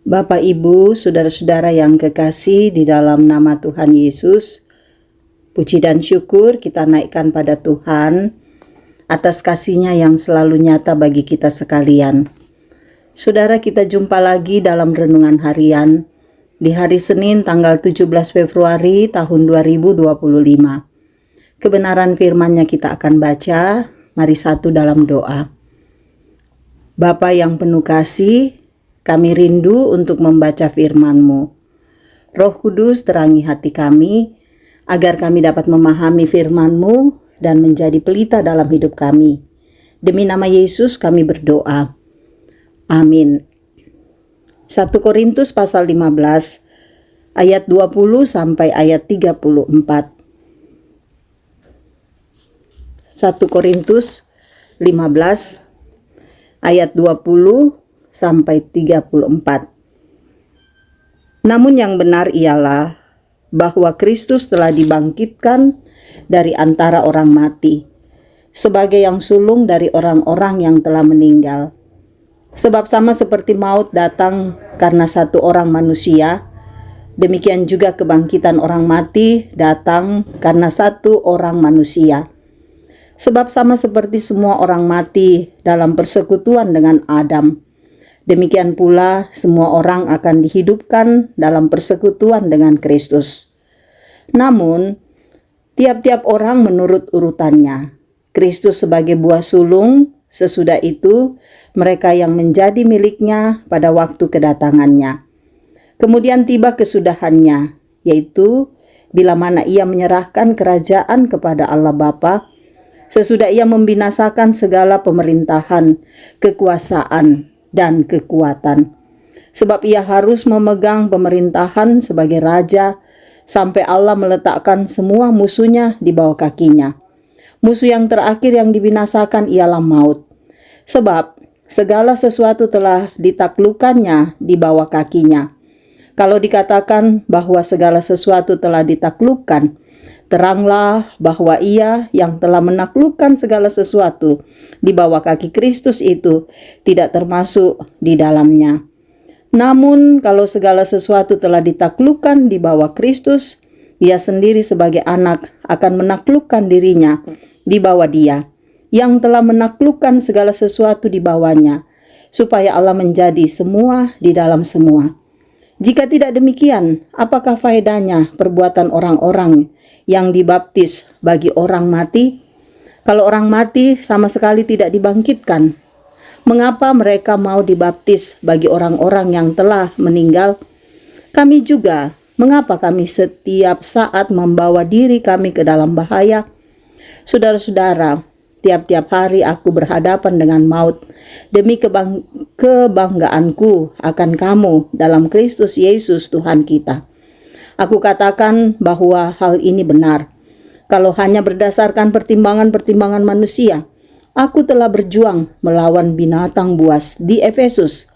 Bapak, Ibu, saudara-saudara yang kekasih di dalam nama Tuhan Yesus, puji dan syukur kita naikkan pada Tuhan atas kasih-Nya yang selalu nyata bagi kita sekalian. Saudara, kita jumpa lagi dalam renungan harian di hari Senin tanggal 17 Februari tahun 2025. Kebenaran firman-Nya kita akan baca. Mari satu dalam doa. Bapa yang penuh kasih, kami rindu untuk membaca firman-Mu. Roh Kudus terangi hati kami, agar kami dapat memahami firman-Mu dan menjadi pelita dalam hidup kami. Demi nama Yesus kami berdoa. Amin. 1 Korintus pasal 15, ayat 20 sampai ayat 34. 1 Korintus 15, ayat 20 sampai 34. Namun yang benar ialah bahwa Kristus telah dibangkitkan dari antara orang mati, sebagai yang sulung dari orang-orang yang telah meninggal. Sebab sama seperti maut datang karena satu orang manusia, demikian juga kebangkitan orang mati datang karena satu orang manusia. Sebab sama seperti semua orang mati dalam persekutuan dengan Adam, demikian pula semua orang akan dihidupkan dalam persekutuan dengan Kristus. Namun, tiap-tiap orang menurut urutannya. Kristus sebagai buah sulung, sesudah itu mereka yang menjadi miliknya pada waktu kedatangannya. Kemudian tiba kesudahannya, yaitu bila mana ia menyerahkan kerajaan kepada Allah Bapa, sesudah ia membinasakan segala pemerintahan, kekuasaan, dan kekuatan. Sebab ia harus memegang pemerintahan sebagai raja sampai Allah meletakkan semua musuhnya di bawah kakinya. Musuh yang terakhir yang dibinasakan ialah maut. Sebab segala sesuatu telah ditaklukkannya di bawah kakinya. Kalau dikatakan bahwa segala sesuatu telah ditaklukkan, teranglah bahwa ia yang telah menaklukkan segala sesuatu di bawah kaki Kristus itu tidak termasuk di dalamnya. Namun kalau segala sesuatu telah ditaklukkan di bawah Kristus, ia sendiri sebagai anak akan menaklukkan dirinya di bawah Dia yang telah menaklukkan segala sesuatu di bawahnya, supaya Allah menjadi semua di dalam semua. Jika tidak demikian, apakah faedahnya perbuatan orang-orang yang dibaptis bagi orang mati? Kalau orang mati sama sekali tidak dibangkitkan, mengapa mereka mau dibaptis bagi orang-orang yang telah meninggal? Kami juga, mengapa kami setiap saat membawa diri kami ke dalam bahaya? Saudara-saudara, tiap-tiap hari aku berhadapan dengan maut demi kebanggaanku akan kamu dalam Kristus Yesus Tuhan kita. Aku katakan bahwa hal ini benar. Kalau hanya berdasarkan pertimbangan-pertimbangan manusia, aku telah berjuang melawan binatang buas di Efesus.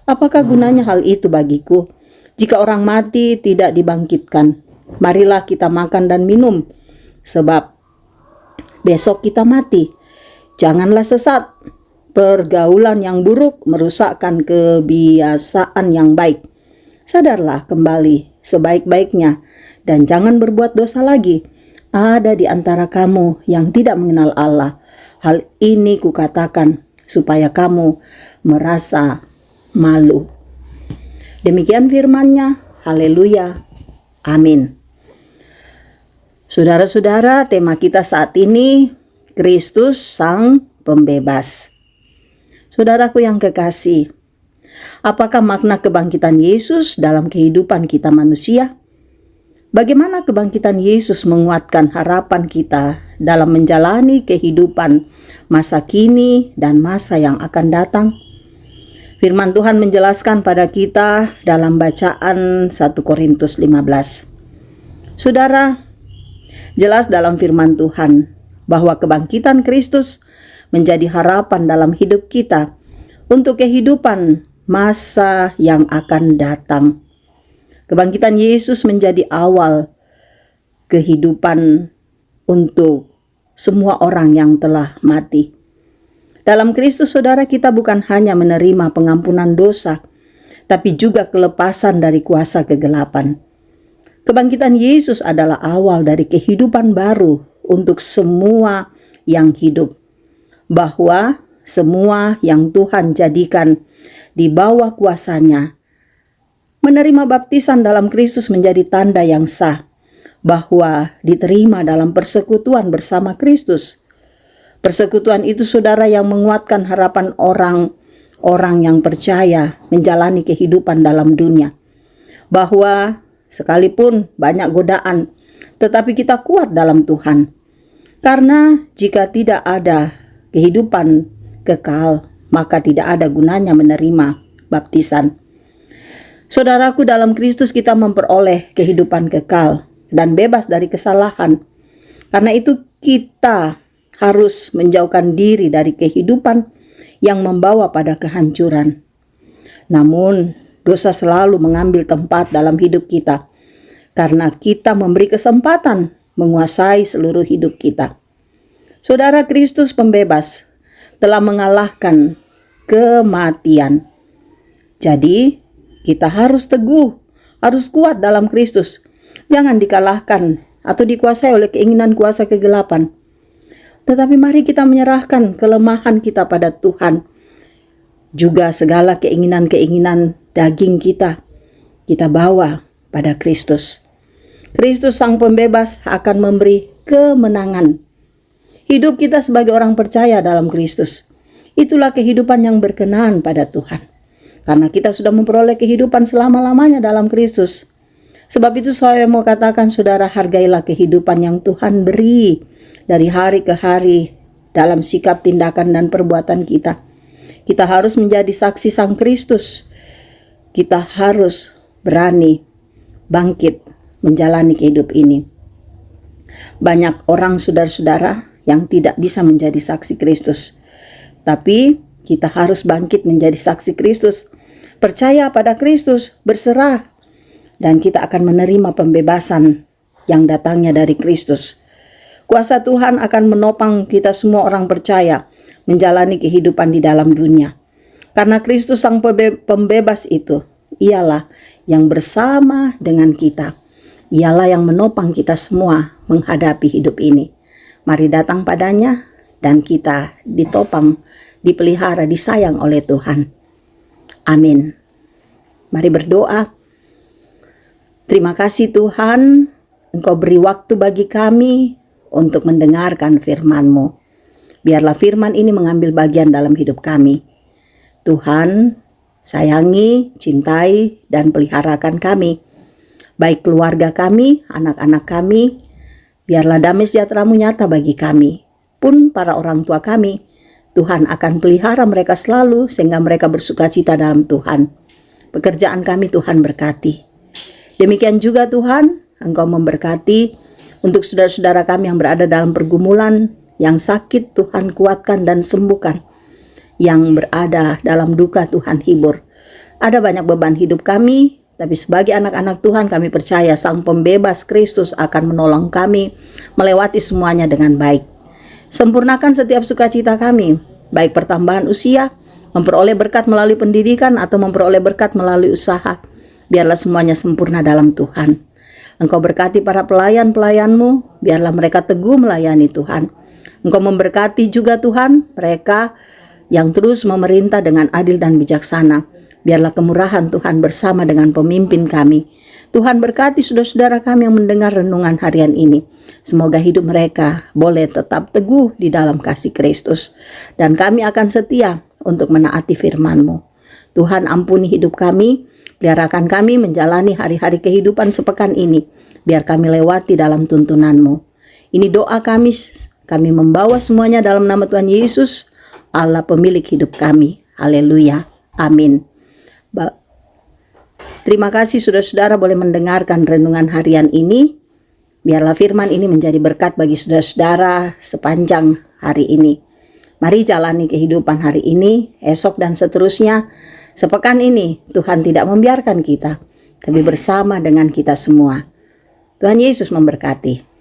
Apakah gunanya hal itu bagiku? Jika orang mati tidak dibangkitkan, marilah kita makan dan minum, sebab besok kita mati. Janganlah sesat. Pergaulan yang buruk merusakkan kebiasaan yang baik. Sadarlah kembali sebaik-baiknya dan jangan berbuat dosa lagi. Ada di antara kamu yang tidak mengenal Allah. Hal ini kukatakan supaya kamu merasa malu. Demikian firman-Nya. Haleluya. Amin. Saudara-saudara, tema kita saat ini Kristus Sang Pembebas. Saudaraku yang kekasih, apakah makna kebangkitan Yesus dalam kehidupan kita manusia? Bagaimana kebangkitan Yesus menguatkan harapan kita dalam menjalani kehidupan masa kini dan masa yang akan datang? Firman Tuhan menjelaskan pada kita dalam bacaan 1 Korintus 15. Saudara, jelas dalam firman Tuhan bahwa kebangkitan Kristus menjadi harapan dalam hidup kita untuk kehidupan masa yang akan datang. Kebangkitan Yesus menjadi awal kehidupan untuk semua orang yang telah mati. Dalam Kristus, saudara, kita bukan hanya menerima pengampunan dosa, tapi juga kelepasan dari kuasa kegelapan. Kebangkitan Yesus adalah awal dari kehidupan baru untuk semua yang hidup, bahwa semua yang Tuhan jadikan di bawah kuasa-Nya menerima baptisan dalam Kristus menjadi tanda yang sah, bahwa diterima dalam persekutuan bersama Kristus. Persekutuan itu, saudara, yang menguatkan harapan orang yang percaya menjalani kehidupan dalam dunia, bahwa sekalipun banyak godaan, tetapi kita kuat dalam Tuhan. Karena jika tidak ada kehidupan kekal, maka tidak ada gunanya menerima baptisan. Saudaraku, dalam Kristus kita memperoleh kehidupan kekal dan bebas dari kesalahan. Karena itu kita harus menjauhkan diri dari kehidupan yang membawa pada kehancuran. Namun, dosa selalu mengambil tempat dalam hidup kita karena kita memberi kesempatan menguasai seluruh hidup kita. Saudara, Kristus pembebas telah mengalahkan kematian. Jadi, kita harus teguh, harus kuat dalam Kristus. Jangan dikalahkan atau dikuasai oleh keinginan kuasa kegelapan. Tetapi mari kita menyerahkan kelemahan kita pada Tuhan. Juga segala keinginan-keinginan daging kita bawa pada Kristus. Kristus Sang Pembebas akan memberi kemenangan. Hidup kita sebagai orang percaya dalam Kristus, itulah kehidupan yang berkenan pada Tuhan. Karena kita sudah memperoleh kehidupan selama-lamanya dalam Kristus. Sebab itu saya mau katakan, saudara, hargailah kehidupan yang Tuhan beri dari hari ke hari dalam sikap, tindakan, dan perbuatan kita. Kita harus menjadi saksi Sang Kristus. Kita harus berani bangkit menjalani kehidupan ini. Banyak orang, saudara-saudara, yang tidak bisa menjadi saksi Kristus. Tapi kita harus bangkit menjadi saksi Kristus. Percaya pada Kristus, berserah, dan kita akan menerima pembebasan yang datangnya dari Kristus. Kuasa Tuhan akan menopang kita semua orang percaya menjalani kehidupan di dalam dunia. Karena Kristus Sang Pembebas itu, ialah yang bersama dengan kita. Ialah yang menopang kita semua menghadapi hidup ini. Mari datang padanya dan kita ditopang, dipelihara, disayang oleh Tuhan. Amin. Mari berdoa. Terima kasih Tuhan, Engkau beri waktu bagi kami untuk mendengarkan firman-Mu. Biarlah firman ini mengambil bagian dalam hidup kami. Tuhan, sayangi, cintai, dan peliharakan kami. Baik keluarga kami, anak-anak kami, biarlah damai sejahtera-Mu nyata bagi kami. Pun para orang tua kami, Tuhan akan pelihara mereka selalu sehingga mereka bersukacita dalam Tuhan. Pekerjaan kami Tuhan berkati. Demikian juga Tuhan, Engkau memberkati untuk saudara-saudara kami yang berada dalam pergumulan, yang sakit Tuhan kuatkan dan sembuhkan. Yang berada dalam duka Tuhan hibur. Ada banyak beban hidup kami, tapi sebagai anak-anak Tuhan kami percaya Sang Pembebas Kristus akan menolong kami melewati semuanya dengan baik. Sempurnakan setiap sukacita kami, baik pertambahan usia, memperoleh berkat melalui pendidikan, atau memperoleh berkat melalui usaha. Biarlah semuanya sempurna dalam Tuhan. Engkau berkati para pelayan-pelayan-Mu, biarlah mereka teguh melayani Tuhan. Engkau memberkati juga Tuhan mereka yang terus memerintah dengan adil dan bijaksana. Biarlah kemurahan Tuhan bersama dengan pemimpin kami. Tuhan berkati saudara-saudara kami yang mendengar renungan harian ini. Semoga hidup mereka boleh tetap teguh di dalam kasih Kristus. Dan kami akan setia untuk menaati firman-Mu. Tuhan, ampuni hidup kami. Biarkan kami menjalani hari-hari kehidupan sepekan ini. Biar kami lewati dalam tuntunan-Mu. Ini doa kami membawa semuanya dalam nama Tuhan Yesus, Allah pemilik hidup kami. Haleluya. Amin. Terima kasih saudara-saudara boleh mendengarkan renungan harian ini. Biarlah firman ini menjadi berkat bagi saudara-saudara sepanjang hari ini. Mari jalani kehidupan hari ini, esok dan seterusnya. Sepekan ini Tuhan tidak membiarkan kita, tapi bersama dengan kita semua. Tuhan Yesus memberkati.